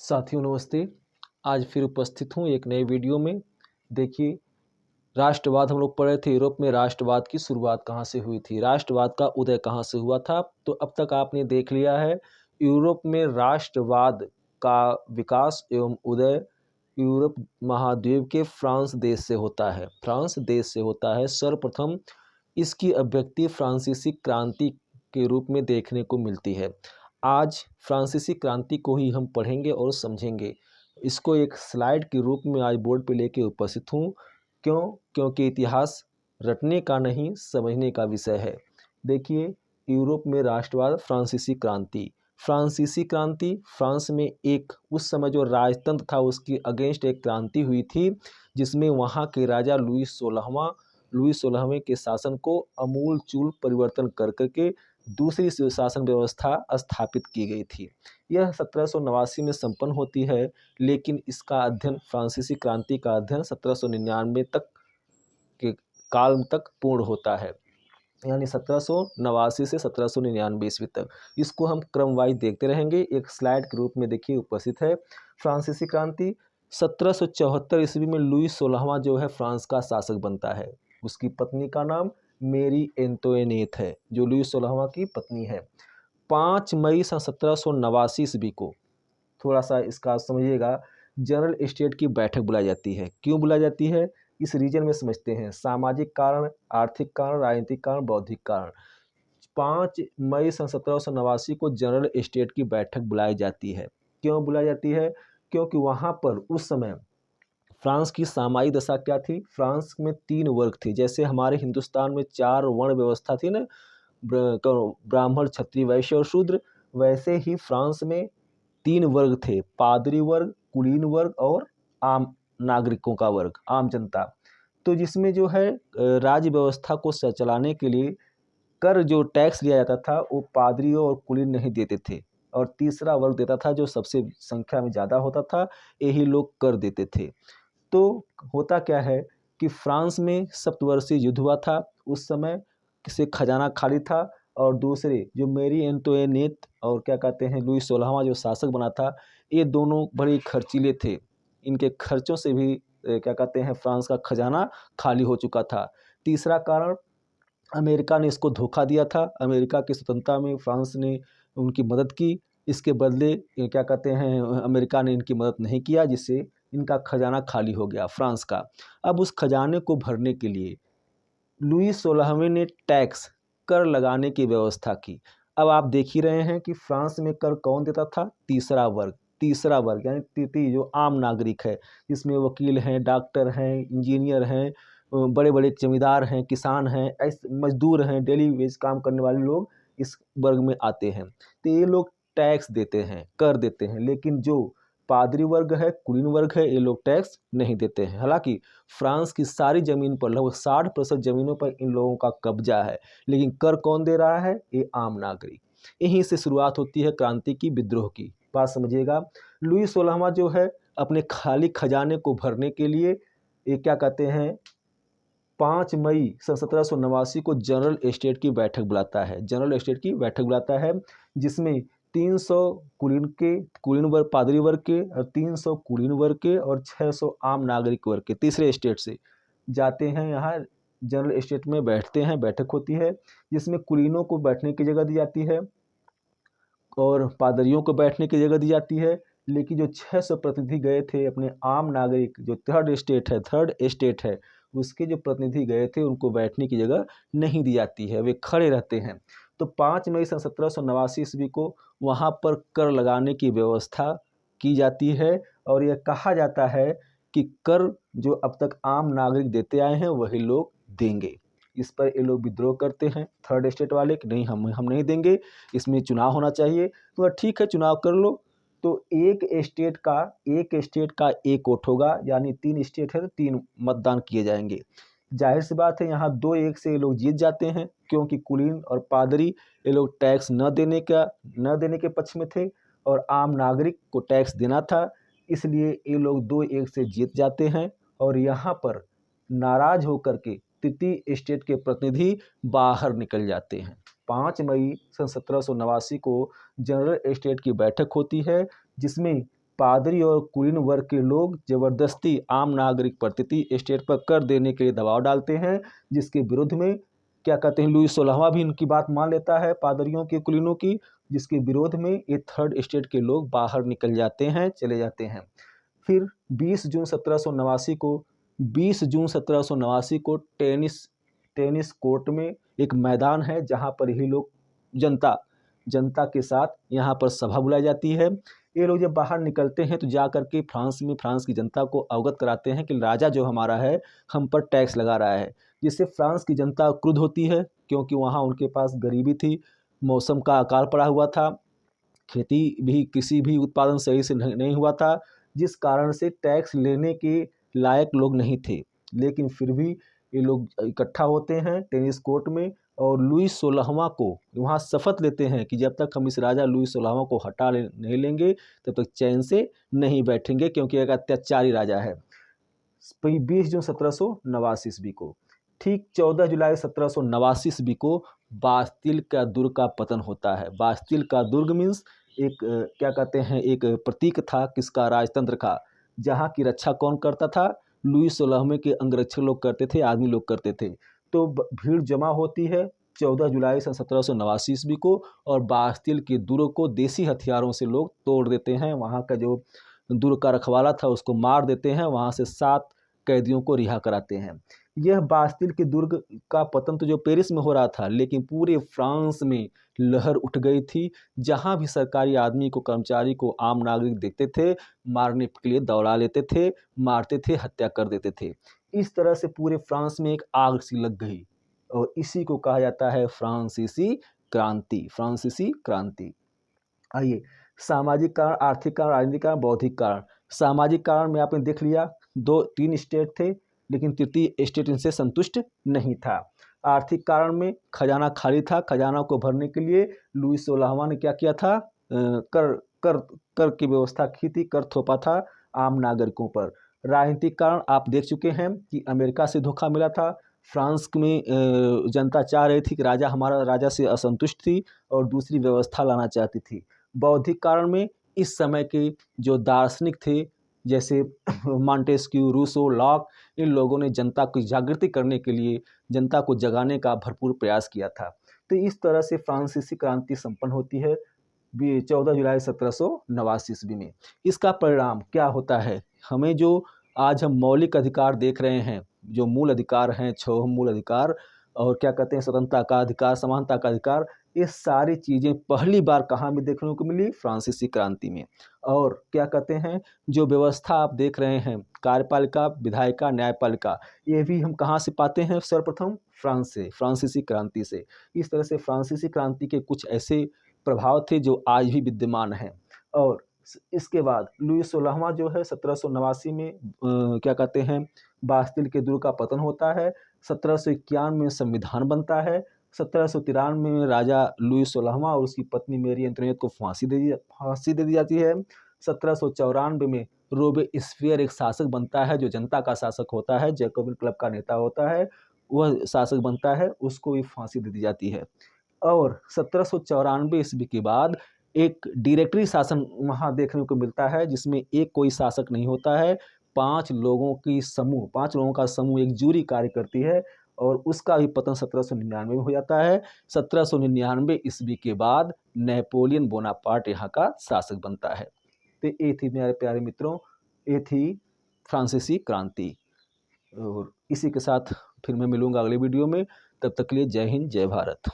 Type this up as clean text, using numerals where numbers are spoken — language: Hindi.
साथियों नमस्ते। आज फिर उपस्थित हूँ एक नए वीडियो में। देखिए, राष्ट्रवाद हम लोग पढ़ रहे थे। यूरोप में राष्ट्रवाद की शुरुआत कहाँ से हुई थी, राष्ट्रवाद का उदय कहाँ से हुआ था। तो अब तक आपने देख लिया है, यूरोप में राष्ट्रवाद का विकास एवं उदय यूरोप महाद्वीप के फ्रांस देश से होता है। फ्रांस देश से होता है। सर्वप्रथम इसकी अभिव्यक्ति फ्रांसीसी क्रांति के रूप में देखने को मिलती है। आज फ्रांसीसी क्रांति को ही हम पढ़ेंगे और समझेंगे। इसको एक स्लाइड के रूप में आज बोर्ड पे लेके उपस्थित हूँ। क्योंकि इतिहास रटने का नहीं, समझने का विषय है। देखिए, यूरोप में राष्ट्रवाद, फ्रांसीसी क्रांति फ्रांस में एक उस समय जो राजतंत्र था उसकी अगेंस्ट एक क्रांति हुई थी, जिसमें वहाँ के राजा लुई 16वें के शासन को अमूल चूल परिवर्तन कर करके दूसरी शासन व्यवस्था स्थापित की गई थी। यह 1789 में संपन्न होती है, लेकिन इसका अध्ययन, फ्रांसीसी क्रांति का अध्ययन 1799 तक के काल तक पूर्ण होता है, यानी 1789 से 1799 ईस्वी तक। इसको हम क्रम वाइज देखते रहेंगे। एक स्लाइड के रूप में देखिए उपस्थित है। फ्रांसीसी क्रांति 1774 ईस्वी में लुई 16वां जो है फ्रांस का शासक बनता है। उसकी पत्नी का नाम मेरी एंतोइनेट है, जो लुई 16वां की पत्नी है। 5 मई सन 1789 ईस्वी को, थोड़ा सा इसका समझिएगा, जनरल स्टेट की बैठक बुलाई जाती है। क्यों बुलाई जाती है, इस रीजन में समझते हैं। सामाजिक कारण, आर्थिक कारण, राजनीतिक कारण, बौद्धिक कारण। 5 मई सन 1789 को जनरल स्टेट की बैठक बुलाई जाती है। क्यों बुलाई जाती है? क्योंकि वहाँ पर उस समय फ्रांस की सामाजिक दशा क्या थी। फ्रांस में 3 वर्ग थे। जैसे हमारे हिंदुस्तान में 4 वर्ण व्यवस्था थी ना, ब्राह्मण, क्षत्रिय, वैश्य और शूद्र, वैसे ही फ्रांस में 3 वर्ग थे। पादरी वर्ग, कुलीन वर्ग और आम नागरिकों का वर्ग, आम जनता। तो जिसमें जो है राज्य व्यवस्था को चलाने के लिए कर जो टैक्स लिया जाता था वो पादरियों और कुलीन नहीं देते थे, और तीसरा वर्ग देता था जो सबसे संख्या में ज़्यादा होता था, यही लोग कर देते थे। तो होता क्या है कि फ्रांस में सप्तवर्षीय युद्ध हुआ था उस समय, से खजाना खाली था, और दूसरे जो मेरी एंटोइनेट और क्या कहते हैं लुई 16वां जो शासक बना था, ये दोनों बड़े खर्चीले थे। इनके खर्चों से भी क्या कहते हैं फ्रांस का खजाना खाली हो चुका था। तीसरा कारण, अमेरिका ने इसको धोखा दिया था। अमेरिका की स्वतंत्रता में फ्रांस ने उनकी मदद की, इसके बदले ये क्या कहते हैं अमेरिका ने इनकी मदद नहीं किया, जिससे इनका खजाना खाली हो गया फ्रांस का। अब उस खजाने को भरने के लिए लुई 16वें ने टैक्स, कर लगाने की व्यवस्था की। अब आप देख ही रहे हैं कि फ्रांस में कर कौन देता था? तीसरा वर्ग यानी तृतीय जो आम नागरिक है, जिसमें वकील हैं, डॉक्टर हैं, इंजीनियर हैं, बड़े बड़े जमींदार हैं, किसान हैं, ऐसे मजदूर हैं, डेली वेज काम करने वाले लोग इस वर्ग में आते हैं। तो ये लोग टैक्स देते हैं, कर देते हैं। लेकिन जो पादरी वर्ग है, कुलीन वर्ग है, ये लोग टैक्स नहीं देते हैं। हालांकि फ्रांस की सारी ज़मीन पर, लगभग 60% ज़मीनों पर इन लोगों का कब्जा है, लेकिन कर कौन दे रहा है? ये आम नागरिक। यहीं से शुरुआत होती है क्रांति की, विद्रोह की। बात समझिएगा। लुई 16वां जो है अपने खाली खजाने को भरने के लिए ये क्या कहते हैं 5 मई सन 1789 को जनरल स्टेट की बैठक बुलाता है। जनरल स्टेट की बैठक बुलाता है, जिसमें 300 कुलीन वर्ग, पादरी वर्ग के, और 300 कुलीन वर्ग के और 600 आम नागरिक वर्ग के, तीसरे स्टेट से जाते हैं। यहाँ जनरल स्टेट में बैठते हैं, बैठक होती है, जिसमें कुलीनों को बैठने की जगह दी जाती है और पादरियों को बैठने की जगह दी जाती है। लेकिन जो 600 प्रतिनिधि गए थे अपने आम नागरिक, जो थर्ड एस्टेट है, उसके जो प्रतिनिधि गए थे उनको बैठने की जगह नहीं दी जाती है, वे खड़े रहते हैं। तो 5 मई सन 1789 ईस्वी को वहाँ पर कर लगाने की व्यवस्था की जाती है, और यह कहा जाता है कि कर जो अब तक आम नागरिक देते आए हैं वही लोग देंगे। इस पर ये लोग विद्रोह करते हैं, थर्ड स्टेट वाले, कि नहीं, हम नहीं देंगे, इसमें चुनाव होना चाहिए। तो ठीक है, चुनाव कर लो। तो एक स्टेट का एक वोट होगा, यानी 3 स्टेट है तो 3 मतदान किए जाएंगे। जाहिर सी बात है यहाँ 2-1 से ये लोग जीत जाते हैं, क्योंकि कुलीन और पादरी ये लोग टैक्स न देने के पक्ष में थे, और आम नागरिक को टैक्स देना था, इसलिए ये लोग 2-1 से जीत जाते हैं। और यहाँ पर नाराज होकर के तृतीय स्टेट के प्रतिनिधि बाहर निकल जाते हैं। 5 मई सन 1789 को जनरल स्टेट की बैठक होती है, जिसमें पादरी और कुलीन वर्ग के लोग जबरदस्ती आम नागरिक प्रति स्टेट पर कर देने के लिए दबाव डालते हैं, जिसके विरुद्ध में क्या कहते हैं लुई 16वां भी इनकी बात मान लेता है, पादरियों के कुलीनों की, जिसके विरोध में ये थर्ड स्टेट के लोग बाहर निकल जाते हैं, चले जाते हैं। फिर 20 जून 1789 को 20 जून 1789 को टेनिस कोर्ट में एक मैदान है जहाँ पर ही लोग जनता के साथ यहाँ पर सभा बुलाई जाती है। ये लोग जब बाहर निकलते हैं तो जा करके फ्रांस की जनता को अवगत कराते हैं कि राजा जो हमारा है हम पर टैक्स लगा रहा है, जिससे फ्रांस की जनता क्रुद्ध होती है, क्योंकि वहाँ उनके पास गरीबी थी, मौसम का अकाल पड़ा हुआ था, खेती भी किसी भी उत्पादन सही से नहीं हुआ था, जिस कारण से टैक्स लेने के लायक लोग नहीं थे। लेकिन फिर भी ये लोग इकट्ठा होते हैं टेनिस कोर्ट में और लुई 16वां को वहाँ शपथ लेते हैं कि जब तक हम इस राजा लुई 16वां को नहीं लेंगे तब तक चैन से नहीं बैठेंगे, क्योंकि एक अत्याचारी राजा है। 20 जून 1789 ईस्वी को, ठीक 14 जुलाई 1789 ईस्वी को बास्तिल का दुर्ग का पतन होता है। बास्तिल का दुर्ग मीन्स एक क्या कहते हैं एक प्रतीक था किसका, राजतंत्र का, जहाँ की रक्षा कौन करता था, लुई 16वें के अंगरक्षक लोग करते थे, आदमी लोग करते थे। तो भीड़ जमा होती है 14 जुलाई सन 1789 ईस्वी को और बास्तिल के दुर्ग को देसी हथियारों से लोग तोड़ देते हैं। वहाँ का जो दुर्ग का रखवाला था उसको मार देते हैं, वहाँ से 7 कैदियों को रिहा कराते हैं। यह बास्तिल के दुर्ग का पतन तो जो पेरिस में हो रहा था, लेकिन पूरे फ्रांस में लहर उठ गई थी। जहाँ भी सरकारी आदमी को, कर्मचारी को आम नागरिक देखते थे, मारने के लिए दौड़ा लेते थे, मारते थे, हत्या कर देते थे। इस तरह से पूरे फ्रांस में एक आग सी लग गई और इसी को कहा जाता है फ्रांसीसी क्रांति। फ्रांसीसी क्रांति। आइए, सामाजिक कारण, आर्थिक कारण, राजनीतिक कारण, बौद्धिक कारण। सामाजिक कारण में आपने देख लिया 2-3 स्टेट थे, लेकिन तृतीय स्टेट इनसे संतुष्ट नहीं था। आर्थिक कारण में खजाना खाली था, खजाना को भरने के लिए लुई 16वां ने क्या किया था, कर कर कर की व्यवस्था की थी, कर थोपा था आम नागरिकों पर। राजनीतिक कारण आप देख चुके हैं कि अमेरिका से धोखा मिला था, फ्रांस में जनता चाह रही थी कि हमारा राजा से असंतुष्ट थी और दूसरी व्यवस्था लाना चाहती थी। बौद्धिक कारण में इस समय के जो दार्शनिक थे, जैसे मॉन्टेस्क्यू, रूसो, लॉक, इन लोगों ने जनता को जागृति करने के लिए, जनता को जगाने का भरपूर प्रयास किया था। तो इस तरह से फ्रांसीसी क्रांति संपन्न होती है 14 जुलाई 1789 ईस्वी में। इसका परिणाम क्या होता है, हमें जो आज हम मौलिक अधिकार देख रहे हैं, जो मूल अधिकार हैं, 6 मूल अधिकार और क्या कहते हैं स्वतंत्रता का अधिकार, समानता का अधिकार, ये सारी चीज़ें पहली बार कहाँ में देखने को मिली, फ्रांसीसी क्रांति में। और क्या कहते हैं जो व्यवस्था आप देख रहे हैं, कार्यपालिका, विधायिका, न्यायपालिका, ये भी हम कहाँ से पाते हैं, सर्वप्रथम फ्रांस से, फ्रांसीसी क्रांति से। इस तरह से फ्रांसीसी क्रांति के कुछ ऐसे प्रभाव थे जो आज भी विद्यमान हैं। और इसके बाद लुई 16वां जो है 1789 में क्या कहते हैं बास्तिल के दुर्ग का पतन होता है। 1751 में संविधान बनता है। 1793 में राजा लुई 16वां और उसकी पत्नी मेरी एंटोनियट को फांसी दे दी जाती है। 1794 में रोबेस्पियर एक शासक बनता है जो जनता का शासक होता है, जैकोबिन क्लब का नेता होता है, वह शासक बनता है, उसको भी फांसी दे दी जाती है। और 1794 ईस्वी के बाद एक डायरेक्टरी शासन वहाँ देखने को मिलता है, जिसमें एक कोई शासक नहीं होता है, 5 लोगों का समूह एक जूरी कार्य करती है और उसका भी पतन 1799 में हो जाता है। 1799 ईस्वी के बाद नेपोलियन बोनापार्ट यहाँ का शासक बनता है। तो ये थी मेरे प्यारे मित्रों, ये थी फ्रांसीसी क्रांति। और इसी के साथ फिर मैं मिलूंगा अगले वीडियो में। तब तक के लिए जय हिंद, जय भारत।